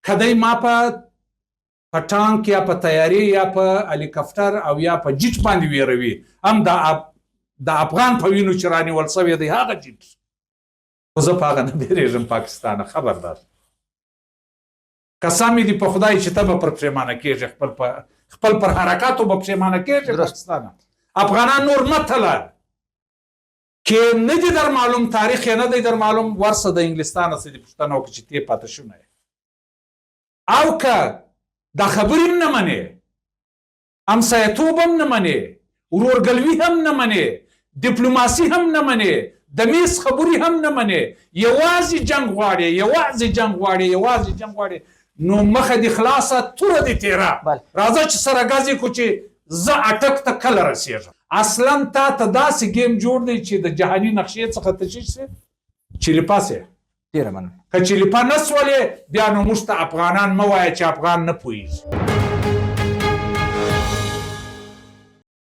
که دی ما په ټانک یا په تیارې یا په هلیکاپټر او یا په جیټ باندې ویروي، هم د افغان په وینو چې رانیول شوی دی هغه جیټ. خو زه په هغه نه بیرېږم پاکستانه، خبردار. قسم دې په خدای چې ته به پر پښیمانه کېږې، خپل پر حرکاتو به پښیمانه کېږې پاکستانه. افغانان نور مه تله کې نه دي در معلوم، تاریخ یې نه دی در معلوم، ورسه د انګلستانه څه دې پوښتنه وکړه چې ته پاته شوی او که دا خبرې هم نه منې، همسایه‌توب هم نه منې، ورورګلوي هم نه منې، ډیپلوماسي هم نه منې، د میز خبرې هم نه منې، یوازې جنګ غواړې، یوازې جنګ غواړې، یوازې جنګ غواړې، نو مخه دې خلاصه، توره دې تېره. راځه چې سره ګاز یې کړو چې زه اټک ته کله رسېږم. اصلا تا ته داسې ګیم جوړ دی چې د جهاني نقشې څخه تشیش شي، چلیپا سي ډېره مننه. که چلیپا نه سولې بیا نو موږ ته افغانان مه وایه چې افغان نه پوهېږي.